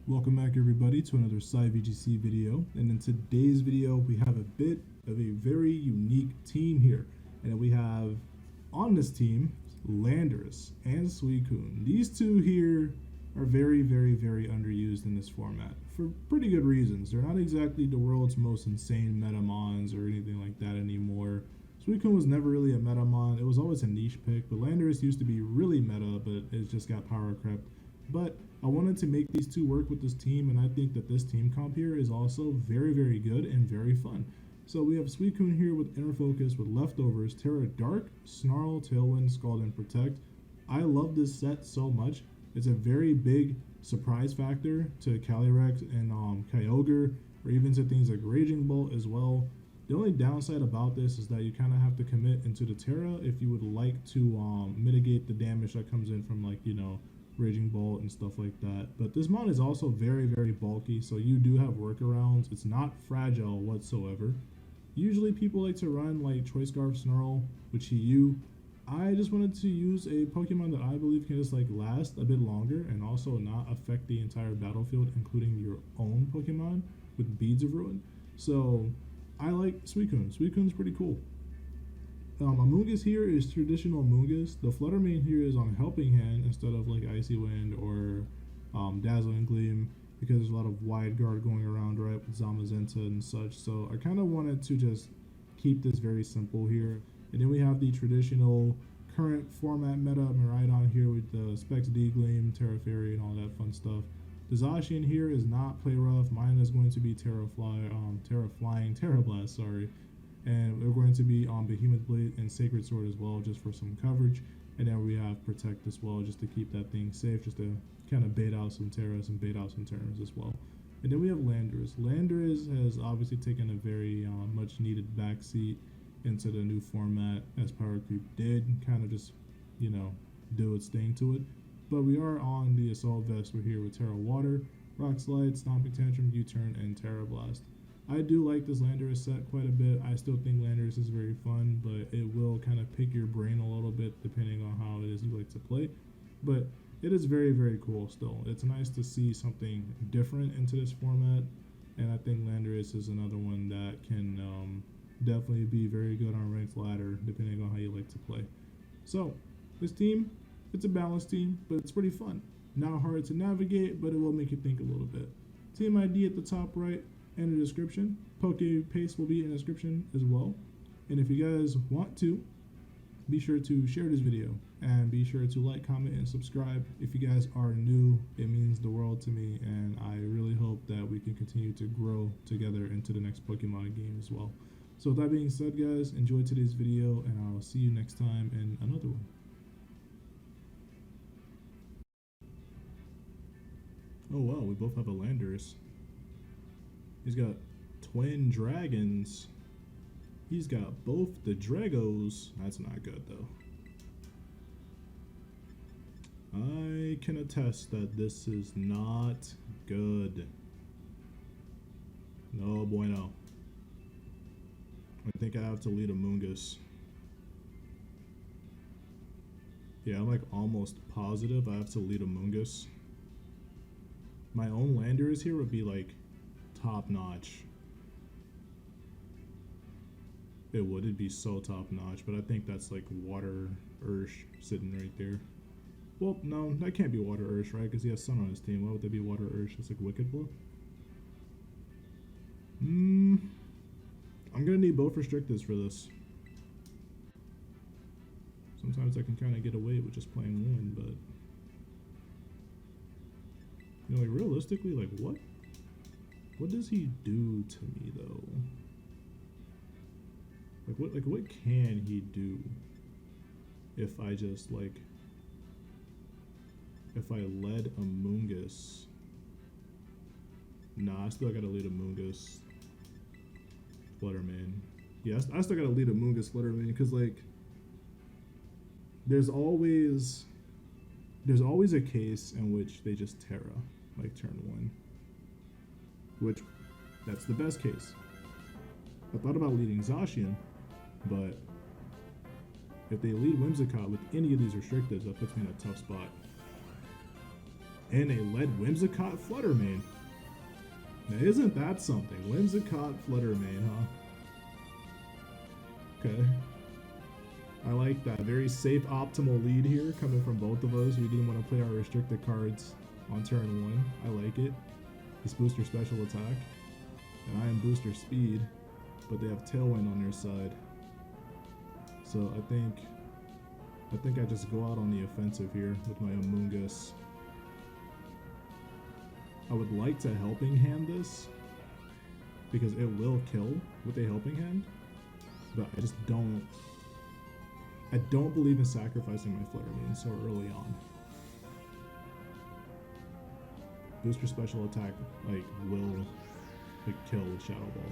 Welcome back everybody to another side VGC video, and in today's video we have a bit of a very unique team here, and we have on this team Landorus and Suicune. These two here are very underused in this format for pretty good reasons. They're not exactly the world's most insane metamons or anything like that anymore. Suicune was never really a metamon, it was always a niche pick, but Landorus used to be really meta, but it just got power crept. But I wanted to make these two work with this team, and I think that this team comp here is also very good and very fun. So we have Suicune here with Inner Focus with Leftovers, Terra Dark, Snarl, Tailwind, Scald, and Protect. I love this set so much. It's a very big surprise factor to Calyrex and KYOGRE, or even to things like Raging Bolt as well. The only downside about this is that you kind of have to commit into the Terra if you would like to mitigate the damage that comes in from, like, you know, Raging Bolt and stuff like that. But this mod is also very bulky, so you do have workarounds. It's not fragile whatsoever. Usually people like to run like Choice Scarf Snarl with Chiyu. I just wanted to use a Pokemon that I believe can just like last a bit longer and also not affect the entire battlefield, including your own Pokemon, with Beads of Ruin. So I like Suicune. Suicune's pretty cool. Amoonguss here is traditional Amoonguss. The Flutter Mane here is on Helping Hand instead of like Icy Wind or Dazzling Gleam, because there's a lot of wide guard going around, right, with Zamazenta and such. So I kind of wanted to just keep this very simple here. And then we have the traditional current format meta Miraidon here with the Specs D-Gleam, Terra Fairy, and all that fun stuff. The Zacian here is not Play Rough. Mine is going to be Terra Blast, sorry. And we're going to be on Behemoth Blade and Sacred Sword as well, just for some coverage. And then we have Protect as well, just to keep that thing safe, just to kind of bait out some Terras and bait out some Terrans as well. And then we have Landorus. Landorus has obviously taken a very much needed backseat into the new format, as Power Creep did, kind of just, you know, do its thing to it. But we are on the Assault Vest. We're here with Terra Water, Rock Slide, Stomping Tantrum, U-Turn, and Terra Blast. I do like this Landorus set quite a bit. I still think Landorus is very fun, but it will kind of pick your brain a little bit depending on how it is you like to play. But it is very cool still. It's nice to see something different into this format, and I think Landorus is another one that can definitely be very good on ranked ladder depending on how you like to play. So this team, it's a balanced team, but it's pretty fun. Not hard to navigate, but it will make you think a little bit. Team ID at the top right and the description. Poke Paste will be in the description as well. And if you guys want to, be sure to share this video and be sure to like, comment, and subscribe. If you guys are new, it means the world to me, and I really hope that we can continue to grow together into the next Pokemon game as well. So with that being said, guys, enjoy today's video, and I'll see you next time in another one. Oh wow, we both have a Landorus. He's got twin dragons. He's got both the Dragos. That's not good though. I can attest that this is not good. No bueno. I think I have to lead Amoonguss. Yeah, I'm like almost positive I have to lead Amoonguss. My own Landorus here would be like top notch. It'd be so top notch, but I think that's like Water Ursh sitting right there. Well, no, that can't be Water Ursh, right? Because he has Sun on his team. Why would that be Water Ursh? It's like Wicked Blow. I'm gonna need both restrictors for this. Sometimes I can kind of get away with just playing one, but you know, like realistically, like what does he do to me though? Like what can he do if I just like, if I led Amoonguss? Nah, I still gotta lead Amoonguss Fluttermane. Yeah, I still gotta lead Amoonguss Fluttermane, because like there's always a case in which they just Terra, like turn one. Which, that's the best case. I thought about leading Zacian, but if they lead Whimsicott with any of these restrictives, that puts me in a tough spot. And a lead Whimsicott Fluttermane. Now isn't that something? Whimsicott Fluttermane, huh? Okay. I like that. Very safe, optimal lead here coming from both of us. We didn't want to play our restricted cards on turn 1. I like it. This booster special attack. And I am booster speed. But they have Tailwind on their side. So I think I just go out on the offensive here with my Amoonguss. I would like to Helping Hand this because it will kill with a Helping Hand, but I just don't. I don't believe in sacrificing my Fluttermane so early on. Booster special attack will kill with Shadow Ball.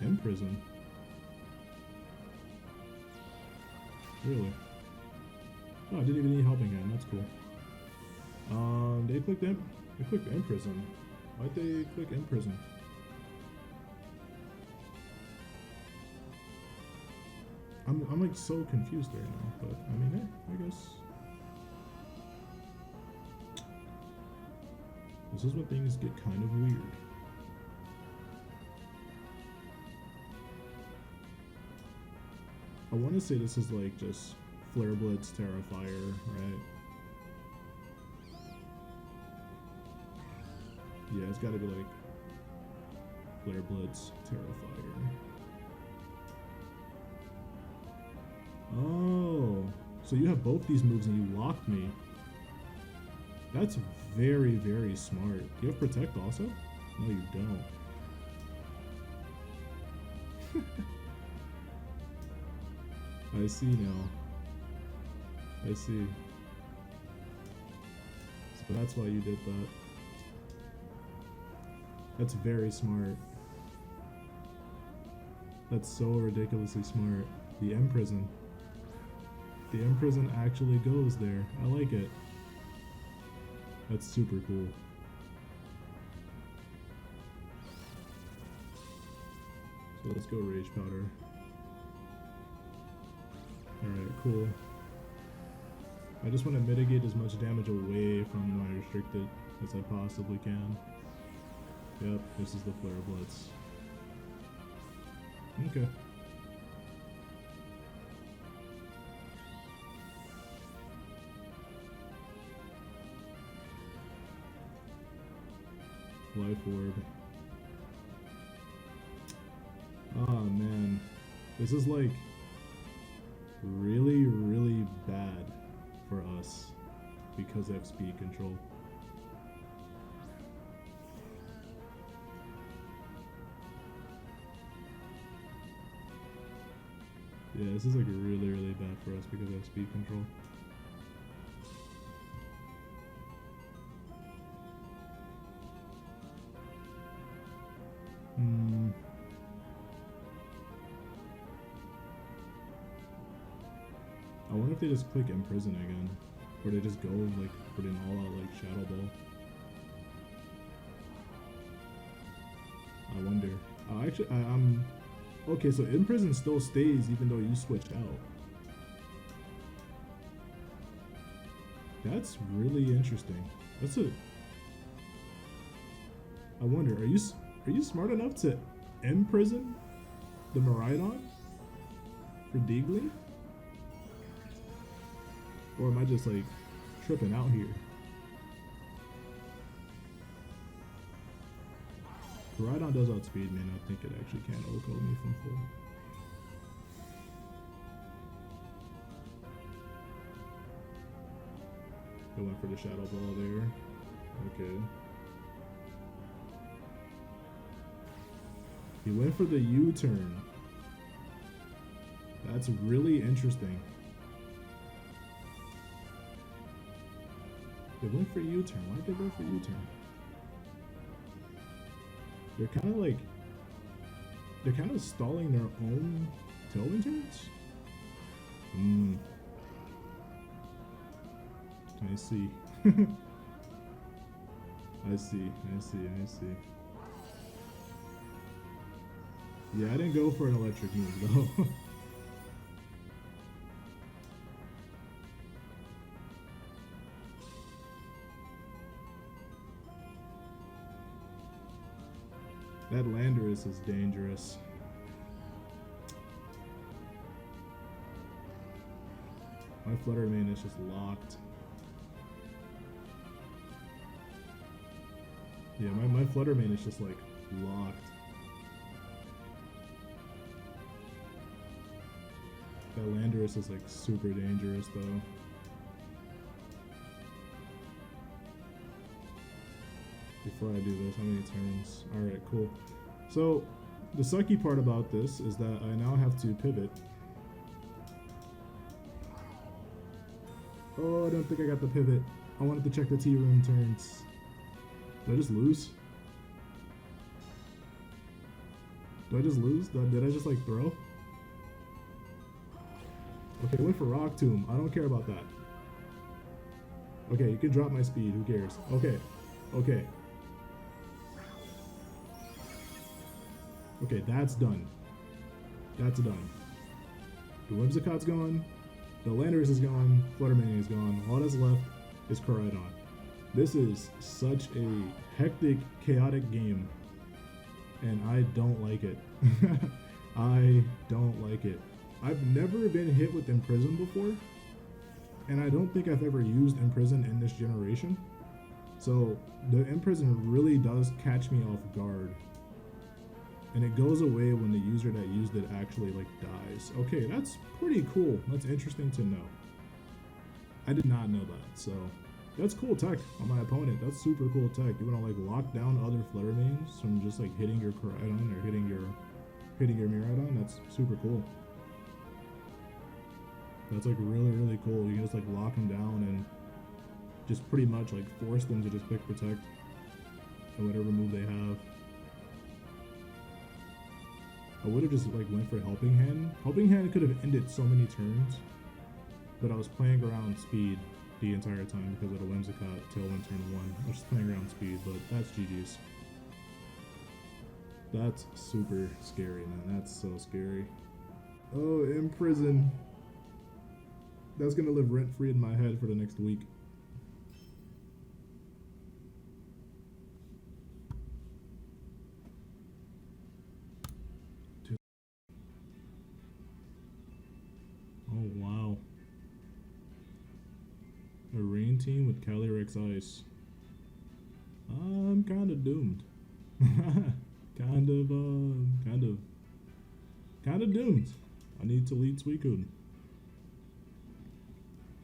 Imprison. Really? Oh, I didn't even need Helping Hand. That's cool. They clicked Imprison. Why'd they click Imprison? I'm like so confused right now, but I mean, hey, I guess this is when things get kind of weird. I want to say this is like just Flare Blitz, Terrifier, right? Yeah, it's got to be like Flare Blitz, Terrifier. Oh, so you have both these moves and you locked me. That's very, very smart. Do you have Protect also? No, you don't. I see now. I see. So that's why you did that. That's very smart. That's so ridiculously smart. The Imprison. The Imprison actually goes there. I like it. That's super cool. So let's go Rage Powder. Alright, cool. I just want to mitigate as much damage away from my restricted as I possibly can. Yep, this is the Flare Blitz. Okay. Life Orb. Oh man. This is like really, really bad for us because I have speed control. Yeah, this is like really, really bad for us because I have speed control. I wonder if they just click Imprison again, or they just go like put in all out like Shadow Ball. I wonder. Actually, I'm okay. So Imprison still stays even though you switched out. That's really interesting. That's a. I wonder. Are you smart enough to Imprison the Miraidon for Deagly? Or am I just like tripping out here? Koraidon does outspeed me, and I think it actually can OHKO me from full. I went for the Shadow Ball there. Okay. He went for the U-turn. That's really interesting. They went for U-turn. Why did they go for U-turn? They're kind of stalling their own Tailwind turns? I see. I see. Yeah, I didn't go for an electric move though. That Landorus is dangerous. My Flutter Mane is just locked. Yeah, my Flutter Mane is just like locked. That Landorus is like super dangerous though. Before I do this, how many turns? Alright, cool. So, the sucky part about this is that I now have to pivot. Oh, I don't think I got the pivot. I wanted to check the T-room turns. Did I just lose? Did I just lose? Did I just like throw? Okay, went for Rock Tomb. I don't care about that. Okay, you can drop my speed. Who cares? Okay. Okay. Okay, that's done. That's done. The Whimsicott's gone. The Landorus is gone. Flutter Mane is gone. All that's left is KORAIDON. This is such a hectic, chaotic game. And I don't like it. I don't like it. I've never been hit with Imprison before. And I don't think I've ever used Imprison in this generation. So the Imprison really does catch me off guard. And it goes away when the user that used it actually like dies. Okay, that's pretty cool. That's interesting to know. I did not know that, so that's cool tech on my opponent. That's super cool tech. You wanna like lock down other Flutter Manes from just like hitting your KORAIDON or hitting your Miraidon. That's super cool. That's like really, really cool. You can just like lock them down and just pretty much like force them to just pick protect and whatever move they have. I would have just like went for Helping Hand. Helping Hand could have ended so many turns, but I was playing around speed the entire time because of the Whimsicott Tailwind turn 1. I was just playing around speed, but that's GG's. That's super scary, man. That's so scary. Oh, Imprison. That's gonna live rent-free in my head for the next week. Oh, wow. A rain team with Calyrex Ice. I'm kind of doomed. kind of doomed. I need to lead Suicune.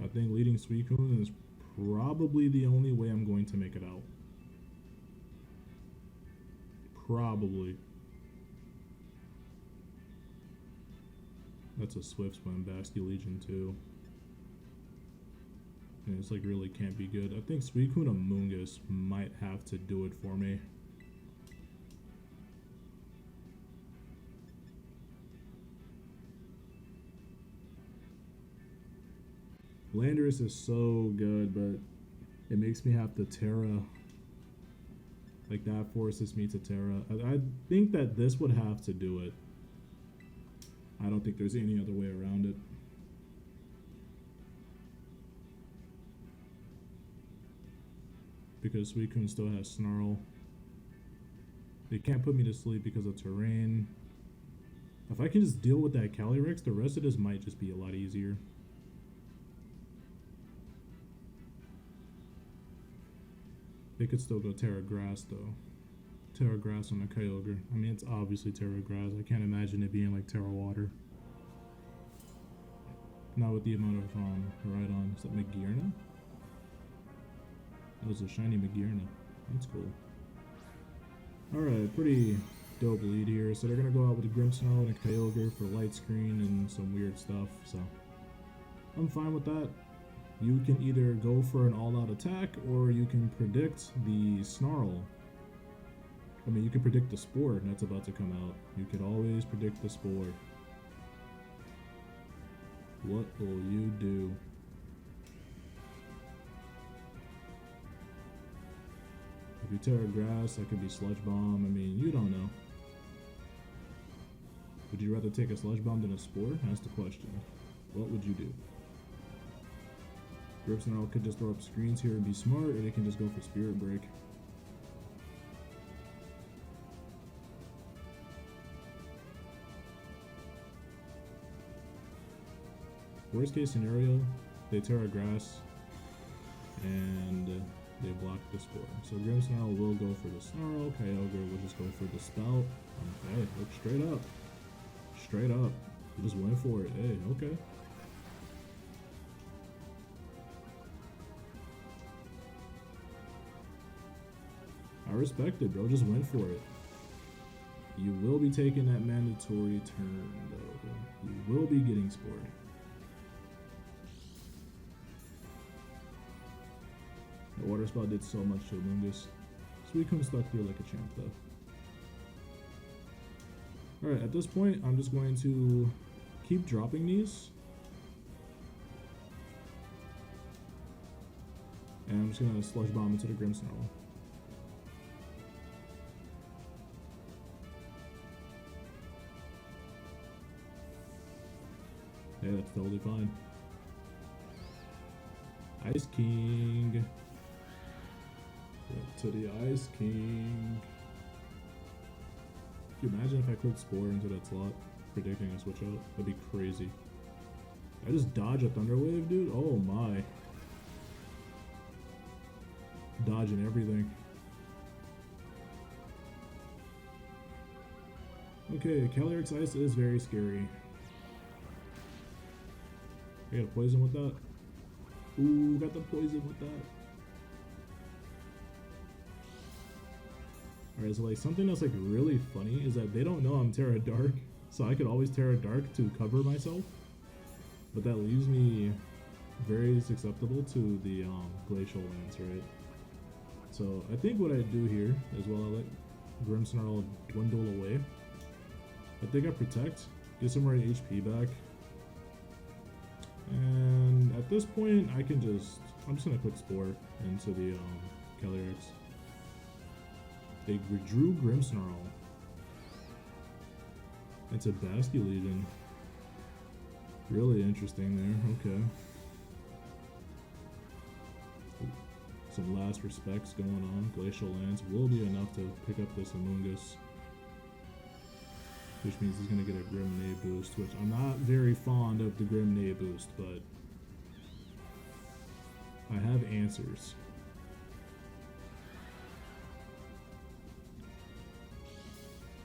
I think leading Suicune is probably the only way I'm going to make it out. Probably. That's a Swift Swim, Basculegion too. And it's like really can't be good. I think Suicune Amoonguss might have to do it for me. Landorus is so good, but it makes me have to Terra. Like that forces me to Terra. I think that this would have to do it. I don't think there's any other way around it. Because Suicune still has Snarl. They can't put me to sleep because of terrain. If I can just deal with that Calyrex, the rest of this might just be a lot easier. They could still go Terra Grass though. Terra Grass on the Kyogre. I mean, it's obviously Terra Grass. I can't imagine it being like Terra Water. Not with the amount of Miraidon. Is that Magearna? That was a shiny Magearna. That's cool. Alright, pretty dope lead here. So they're gonna go out with a Grimmsnarl and a Kyogre for light screen and some weird stuff. So I'm fine with that. You can either go for an all-out attack or you can predict the Snarl. I mean, you can predict the Spore that's about to come out. You could always predict the Spore. What will you do? If you Terra Grass, that could be Sludge Bomb. I mean, you don't know. Would you rather take a Sludge Bomb than a Spore? That's the question. What would you do? Grimmsnarl could just throw up screens here and be smart, or they can just go for Spirit Break. worst case scenario, they Terra Grass and they block the Spore. So Grimmsnarl will go for the Snarl, KYOGRE will just go for the Spout. Okay, look straight up. Straight up. You just went for it. Hey, okay. I respect it, bro. Just went for it. You will be taking that mandatory turn, though. You will be getting Spore. The Water Spout did so much to Amoonguss. Suicune stuck through like a champ, though. Alright, at this point, I'm just going to keep dropping these. And I'm just going to Sludge Bomb into the Grimmsnarl. Yeah, that's totally fine. Ice King. Up to the Ice King. Can you imagine if I clicked Spore into that slot, predicting a switch out? That'd be crazy. I just dodge a Thunder Wave, dude? Oh my. Dodging everything. Okay, Calyrex Ice is very scary. I got a poison with that. Ooh, got the poison with that. Alright, so like something that's like really funny is that they don't know I'm Terra Dark, so I could always Terra Dark to cover myself, but that leaves me very susceptible to the Glacial Lance, right? So I think what I do here is, well, I let Grimmsnarl dwindle away. I think I Protect, get some more HP back, and at this point I can I'm just gonna click Spore into the Calyrex. They withdrew Grimmsnarl. It's a Basculegion. Really interesting there, okay. Some last respects going on. Glacial Lance will be enough to pick up this Amoonguss. Which means he's gonna get a Grim boost, which I'm not very fond of the Grim boost, but I have answers.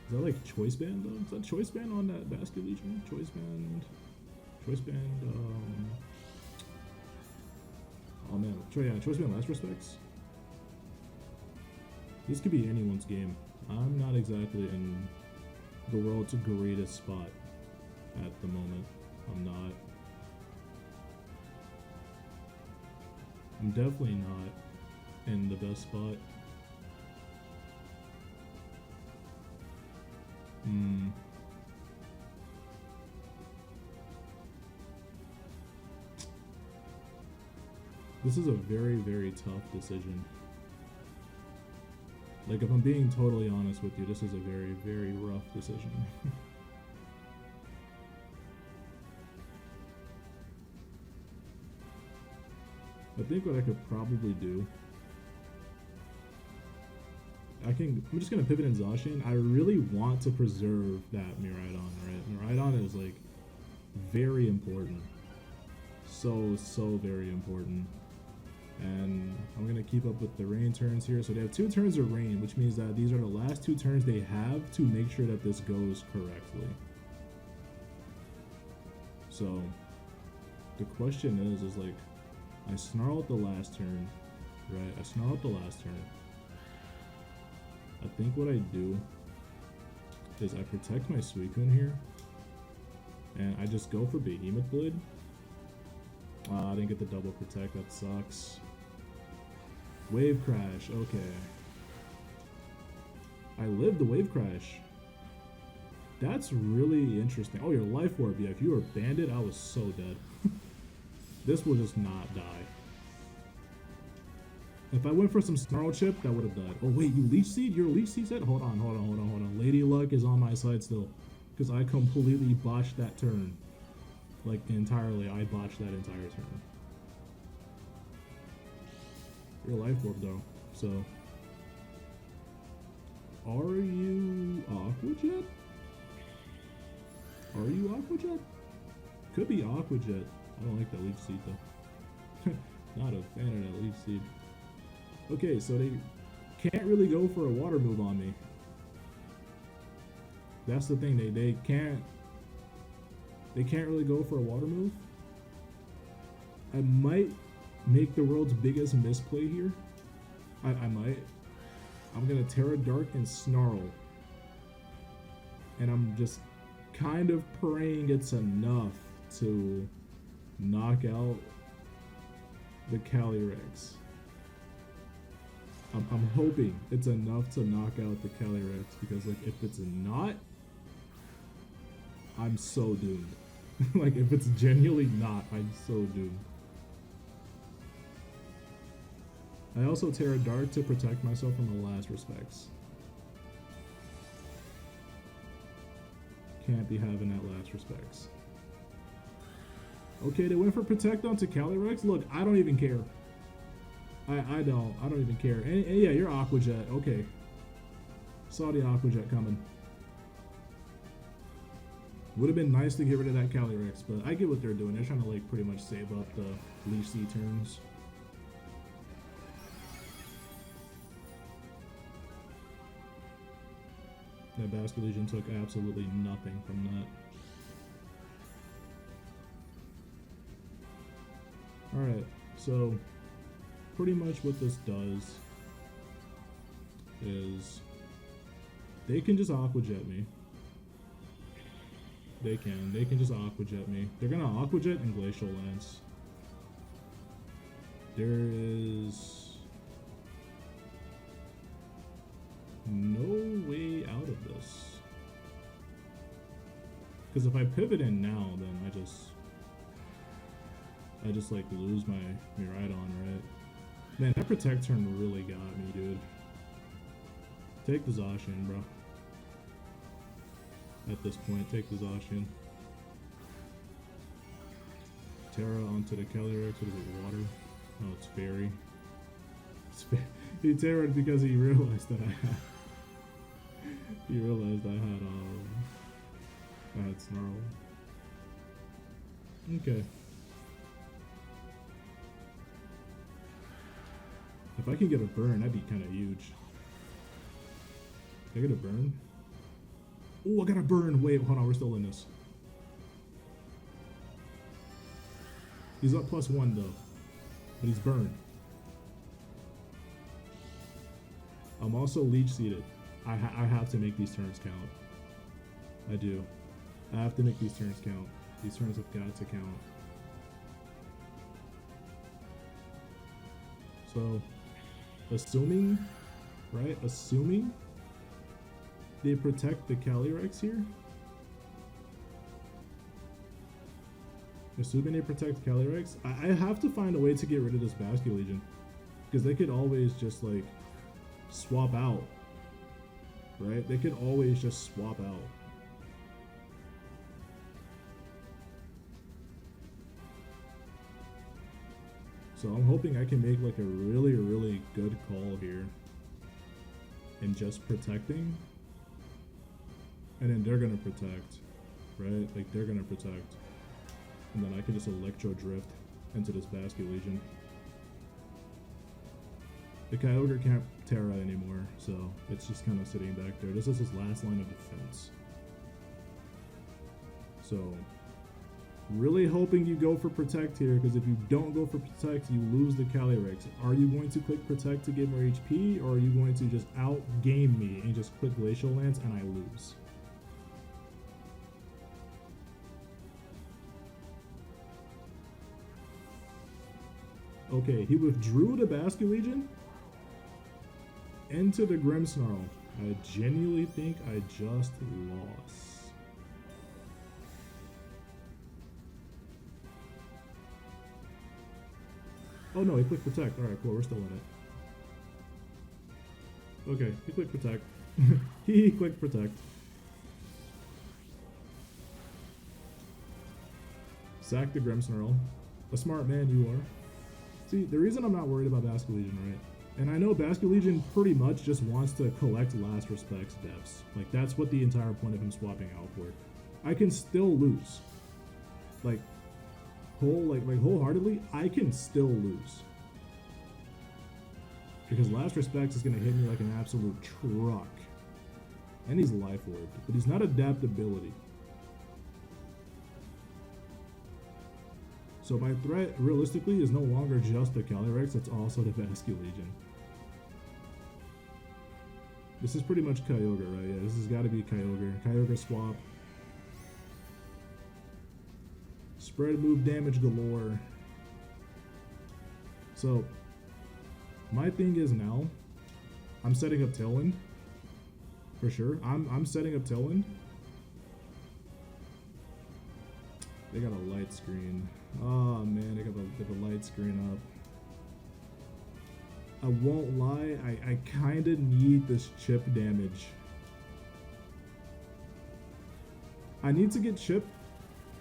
Is that like Choice Band though? Is that Choice Band on that Basculegion? Choice Band. Oh man, yeah, Choice Band last respects. This could be anyone's game. I'm not exactly in the world's greatest spot at the moment. I'm not. I'm definitely not in the best spot. This is a very, very tough decision. Like, if I'm being totally honest with you, this is a very, very rough decision. I think what I could probably do, I'm just gonna pivot in Zacian. I really want to preserve that Miraidon, right? Miraidon is like very important. So very important. And I'm gonna keep up with the rain turns here. So they have 2 turns of rain, which means that these are the last 2 turns they have to make sure that this goes correctly. So the question is like, I snarl at the last turn, right? I snarl at the last turn. I think what I do is I protect my Suicune here, and I just go for Behemoth Blade. I didn't get the double protect, that sucks. Wave Crash, okay. I lived the Wave Crash. That's really interesting. Oh, your Life Orb, yeah, if you were Bandit, I was so dead. This will just not die. If I went for some Snarl Chip, that would have died. Oh wait, you Leech Seed? You're a Leech Seed set? Hold on. Lady Luck is on my side still. Because I completely botched that turn. Like, entirely, I botched that entire turn. You're a Life Orb though, so. Are you Aqua Jet? Are you Aqua Jet? Could be Aqua Jet. I don't like that leech seed though. Not a fan of that leech seed. Okay, so they can't really go for a water move on me. That's the thing, they can't really go for a water move. I might make the world's biggest misplay here. I might. I'm gonna Terra Dark and Snarl. And I'm just kind of praying it's enough to knock out the Calyrex. I'm hoping it's enough to knock out the Calyrex, because like if it's not, I'm so doomed. Like if it's genuinely not, I'm so doomed. I also Terra Dark to protect myself from the last respects. Can't be having that last respects. Okay, they went for protect onto Calyrex. Look, I don't even care. I don't even care. And yeah, you're Aqua Jet. Okay. Saw the Aqua Jet coming. Would have been nice to get rid of that Calyrex, but I get what they're doing. They're trying to like pretty much save up the Leech Seed turns. That Basculegion took absolutely nothing from that. Alright, so pretty much what this does is they can just Aqua Jet me. They can just Aqua Jet me. They're gonna Aqua Jet and Glacial Lance. There is no way out of this. Because if I pivot in now, then I just like lose my Miraidon, right? Man, that Protect turn really got me, dude. Take the Zacian, bro. At this point, take the Zacian. Terra onto the Calyrex. What is it, water? Oh, it's Fairy. He Terra'd because he realized that I had I had Snarl. Okay. If I can get a burn, that'd be kind of huge. Can I get a burn? Oh, I got a burn. Wait, hold on, we're still in this. He's up +1 though, but he's burned. I'm also leech seeded. I have to make these turns count. I do. I have to make these turns count. These turns have got to count. So, assuming, right? Assuming they protect the Calyrex here. Assuming they protect Calyrex, I have to find a way to get rid of this Basculegion, because they could always just like swap out, right? They could always just swap out. So I'm hoping I can make like a really, really good call here and just protecting, and then they're gonna protect, right? Like they're gonna protect, and then I can just Electro Drift into this Basculegion. The KYOGRE can't Terra anymore, so it's just kind of sitting back there. This is his last line of defense. So, really hoping you go for Protect here, because if you don't go for Protect, you lose the Calyrex. Are you going to click Protect to get more HP, or are you going to just out-game me and just click Glacial Lance and I lose? Okay, he withdrew the Basculegion into the Grimmsnarl. I genuinely think I just lost. Oh no, he clicked Protect. Alright, cool, we're still in it. Okay, he clicked Protect. He clicked Protect. Sack the Grimmsnarl. A smart man you are. See, the reason I'm not worried about Basculegion, right? And I know Basculegion pretty much just wants to collect last respects deaths. Like, that's what the entire point of him swapping out for. I can still lose. Like, wholeheartedly, I can still lose. Because Last Respects is gonna hit me like an absolute truck. And he's life orbed, but he's not adaptability. So my threat, realistically, is no longer just the Calyrex, it's also the Vasculegion. This is pretty much Kyogre, right? Yeah, this has got to be Kyogre. Kyogre swap. Spread move damage galore. So, my thing is now, I'm setting up Tailwind. For sure. I'm setting up Tailwind. They got a light screen. Oh man, they got the light screen up. I won't lie, I kinda need this chip damage. I need to get chip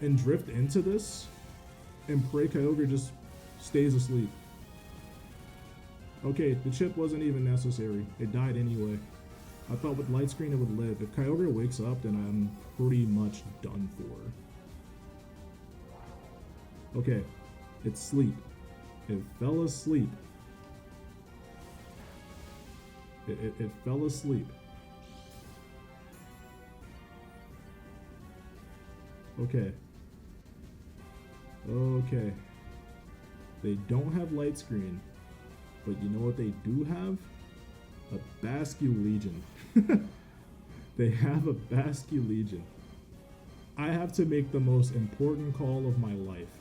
and drift into this and pray Kyogre just stays asleep. Okay, the chip wasn't even necessary. It died anyway. I thought with light screen it would live. If Kyogre wakes up, then I'm pretty much done for. Okay, it's sleep. It fell asleep. It fell asleep. Okay. Okay. They don't have light screen, but you know what they do have? A Vasculegion. They have a Vasculegion. I have to make the most important call of my life.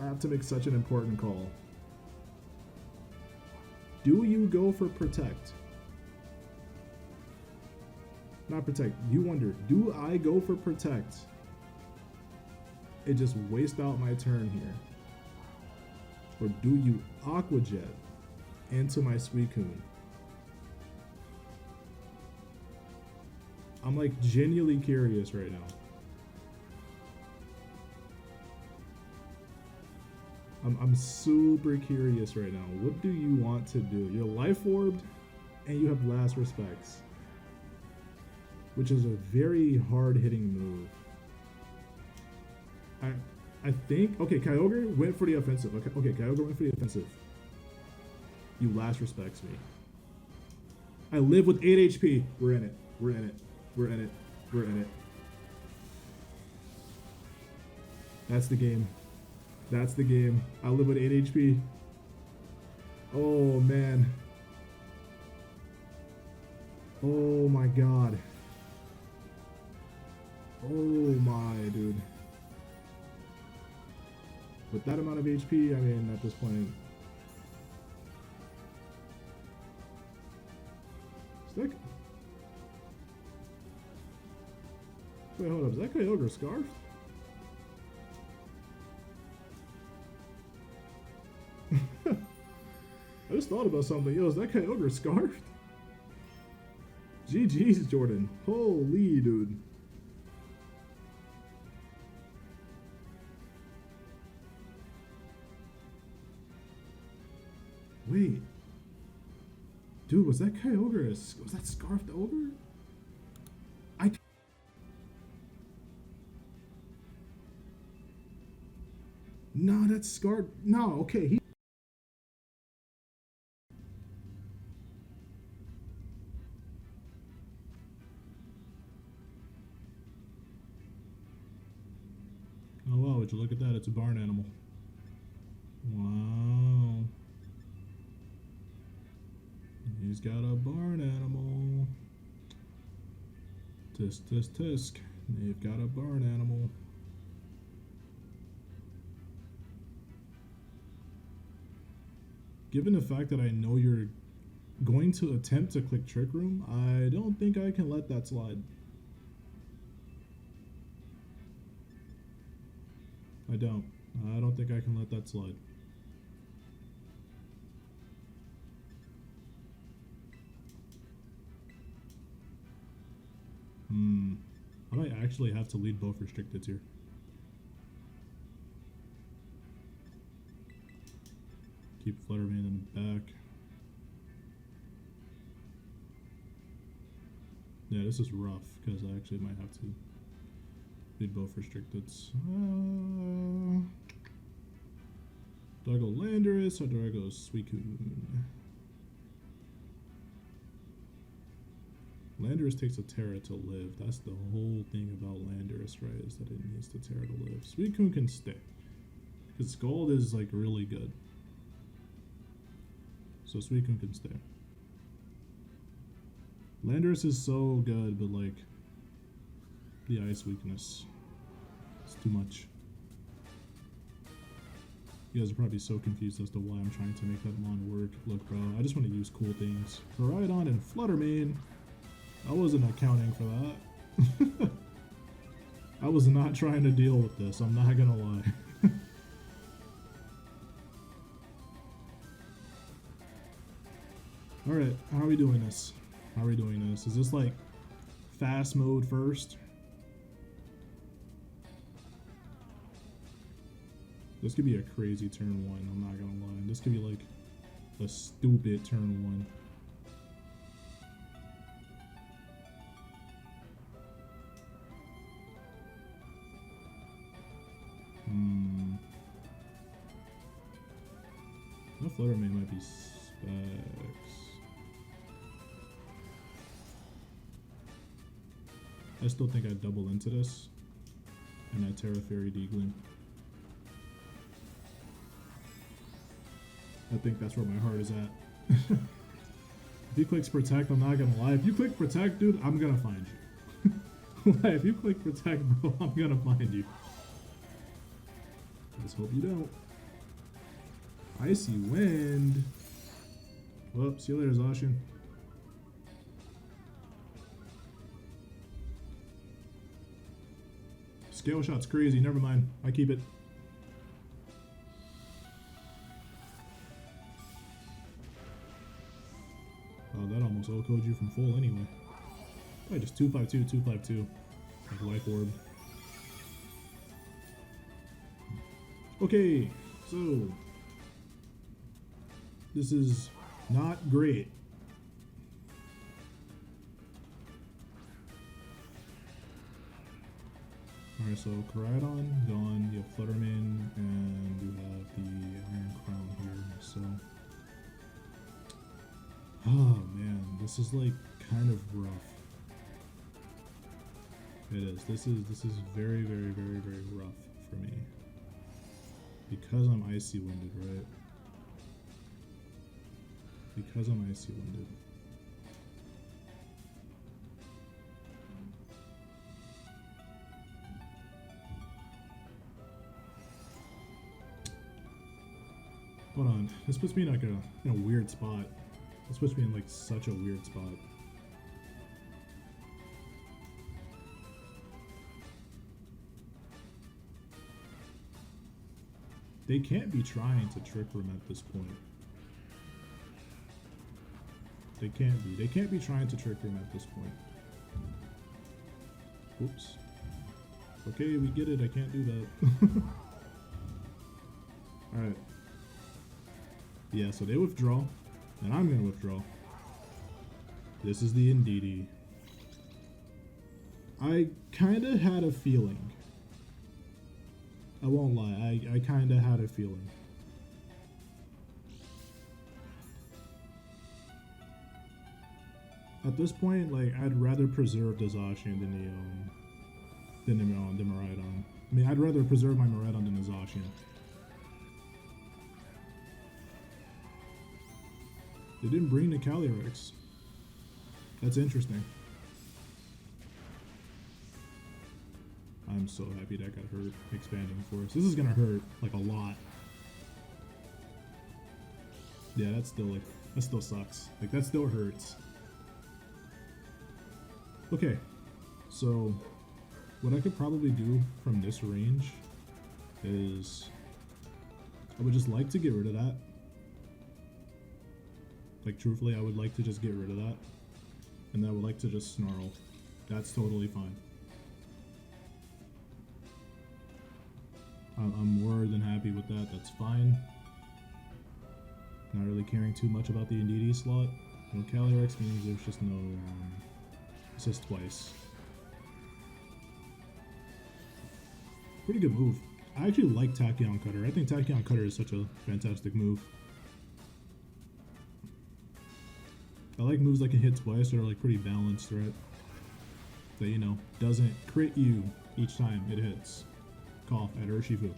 I have to make such an important call. Do you go for Protect? Not Protect. You wonder, do I go for Protect? It just waste out my turn here. Or do you Aqua Jet into my Suicune? I'm like genuinely curious right now. I'm super curious right now. What do you want to do? You're life orbed and you have Last Respects, which is a very hard hitting move. I think, okay, Kyogre went for the offensive. Okay, Kyogre went for the offensive. You Last Respects me. I live with 8 HP. We're in it. We're in it. We're in it. We're in it. That's the game. That's the game. I live with 8 HP. Oh, man. Oh, my God. Oh, my, dude. With that amount of HP, I mean, at this point... Is that... Wait, hold up. Is that Kyogre Scarf? I just thought about something. Yo, is that Kyogre Scarf? GG's, Jordan. Holy, dude. Wait. Dude, was that Kyogre? Was that Scarfed Ogre? No, that's Scarf. No, okay. Oh wow, would you look at that? It's a barn animal. Wow. He's got a barn animal. Tisk, tisk, tisk. They've got a barn animal. Given the fact that I know you're going to attempt to click Trick Room, I don't think I can let that slide. I don't think I can let that slide. I might actually have to lead both restricteds here. Keep Fluttermane in the back. Yeah, this is rough because I actually might have to. They'd both restricted. Do I go Landorus or do I go Suicune? Landorus takes a Terra to live. That's the whole thing about Landorus, right? Is that it needs the Terra to live. Suicune can stay. Because Scald is like really good. So Suicune can stay. Landorus is so good, but like the ice weakness. It's too much. You guys are probably so confused as to why I'm trying to make that mon work. Look, bro, I just want to use cool things. KORAIDON and Fluttermane. I wasn't accounting for that. I was not trying to deal with this, I'm not gonna lie. Alright, how are we doing this? How are we doing this? Is this like fast mode first? This could be a crazy turn 1, I'm not gonna lie. This could be like a stupid turn 1. That Fluttermane might be specs. I still think I'd double into this. And I Terra Fairy D-Gleam. I think that's where my heart is at. If you click Protect, I'm not gonna lie. If you click Protect, dude, I'm gonna find you. Like, if you click Protect, bro, I'm gonna find you. Let's hope you don't. Icy Wind. Well, see you later, Zacian. Scale shot's crazy. Never mind. I keep it. Oh, that almost OHKO'd you from full anyway. Probably just 252, 252. Like Life Orb. Okay, so this is not great. Alright, so KORAIDON gone, you have Fluttermane, and you have the Iron Crown here, so... Oh man, this is like kind of rough. It is. This is very, very, very, very rough for me. Because I'm Icy Winded, right? Because I'm Icy Winded. Hold on. This puts me in like in a weird spot. This puts me in like such a weird spot. They can't be trying to trick room at this point. They can't be. They can't be trying to trick room at this point. Oops. Okay, we get it. I can't do that. Alright. Yeah, so they withdraw. And I'm gonna withdraw. This is the Indeedee. I kinda had a feeling. I won't lie, I kinda had a feeling. At this point, like, I'd rather preserve the Zacian than the Miraidon. I mean, I'd rather preserve my Miraidon than the Zacian. They didn't bring the Calyrex. That's interesting. I'm so happy that got hurt. Expanding Force. This is gonna hurt like a lot. Yeah, that's still like, that still sucks. Like, that still hurts. Okay, so what I could probably do from this range is I would just like to get rid of that. Like, truthfully, I would like to just get rid of that. And I would like to just Snarl. That's totally fine. I'm more than happy with that. That's fine. Not really caring too much about the Indeedee slot. No Calyrex means there's just no assist twice. pretty good move. I actually like Tachyon Cutter. I think Tachyon Cutter is such a fantastic move. I like moves that can hit twice that are like pretty balanced, right? That, you know, doesn't crit you each time it hits. Cough at Urshifu.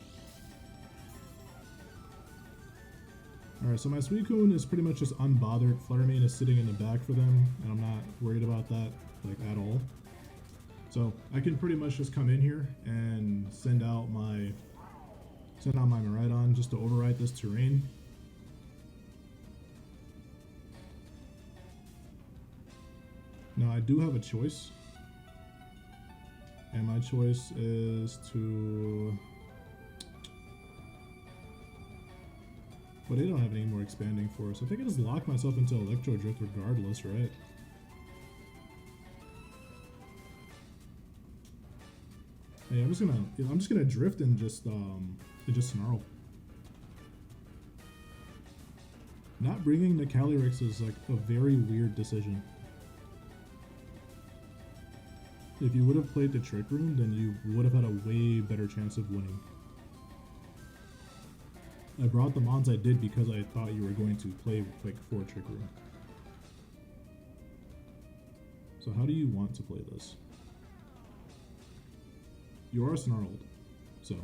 Alright, so my Suicune is pretty much just unbothered. Fluttermane is sitting in the back for them, and I'm not worried about that, like, at all. So I can pretty much just come in here and send out my Miraidon just to override this terrain. Now I do have a choice, and my choice is to, but they don't have any more expanding force. I think I just lock myself into Electro Drift regardless, right? Hey, I'm just gonna drift and just snarl. Not bringing the Calyrex is like a very weird decision. If you would have played the Trick Room, then you would have had a way better chance of winning. I brought the mons I did because I thought you were going to play like for Trick Room. So how do you want to play this? You are snarled, so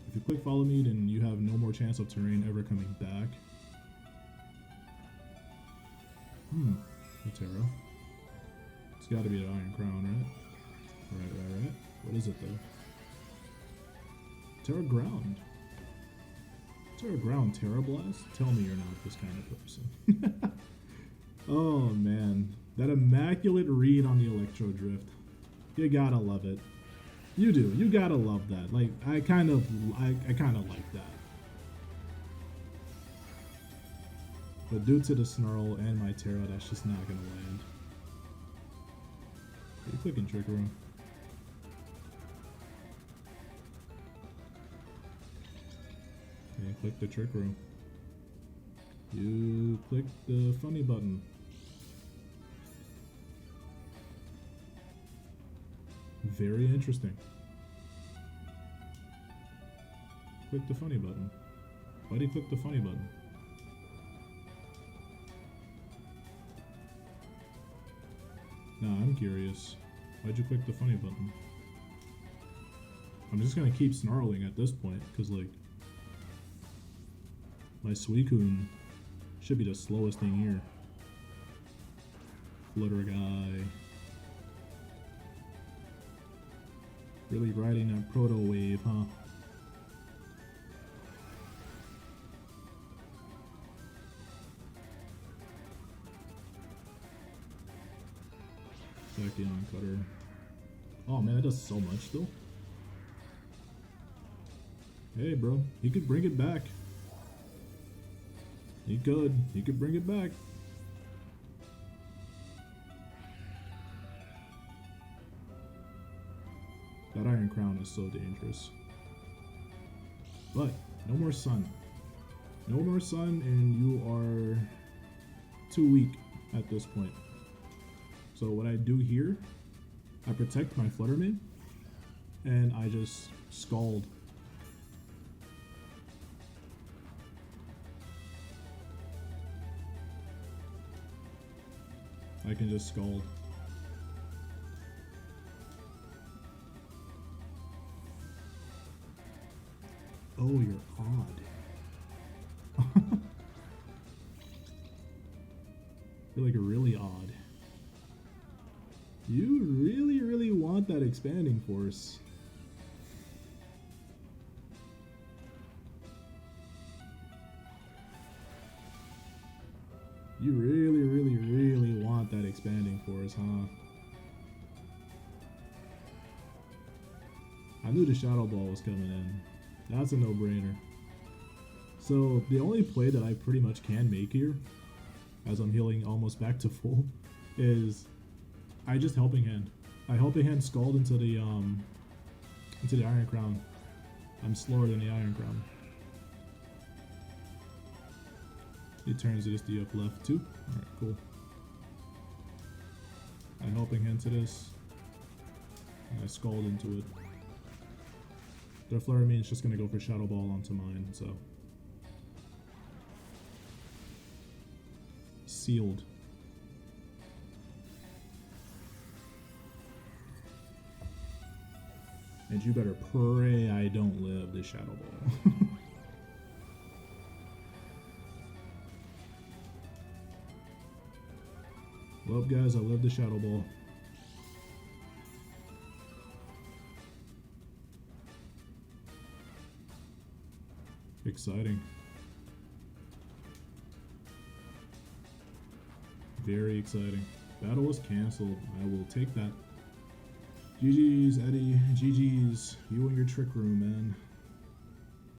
if you click follow me, then you have no more chance of terrain ever coming back. Otero. It's gotta be the Iron Crown, right? Right. What is it though? Terra Ground. Terra Ground, Terra Blast? Tell me you're not this kind of person. Oh man, that immaculate read on the Electro Drift. You gotta love it. You do. You gotta love that. Like I kind of like that. But due to the Snarl and my Terra, that's just not gonna land. You clicking Trick Room. And click the Trick Room. You click the funny button. Very interesting. Click the funny button. Why do you click the funny button? Nah, I'm curious. Why'd you click the funny button? I'm just gonna keep snarling at this point, because like my Suicune should be the slowest thing here. Flutter guy. Really riding that proto wave, huh? Tachyon Cutter. Oh man, that does so much though. Hey bro, he could bring it back. He could bring it back. That Iron Crown is so dangerous. But no more sun. No more sun, and you are too weak at this point. So what I do here, I protect my Fluttermane, and I just Scald. I can just Scald. Oh, you're odd. You're like really odd. You really want that expanding force. You really want that expanding force, huh? I knew the Shadow Ball was coming in. That's a no-brainer. So the only play that I pretty much can make here, as I'm healing almost back to full, is I just Helping Hand. I Helping Hand Scald into the Iron Crown. I'm slower than the Iron Crown. It turns it to up left too. Alright, cool. I Helping Hand to this. And I Scald into it. Their Flare means just gonna go for Shadow Ball onto mine, so. Sealed. And you better pray I don't live this Shadow Ball. Well, guys, I love the Shadow Ball. Exciting. Very exciting. Battle was canceled. I will take that. GG's, Eddie. GG's. You and your trick room, man.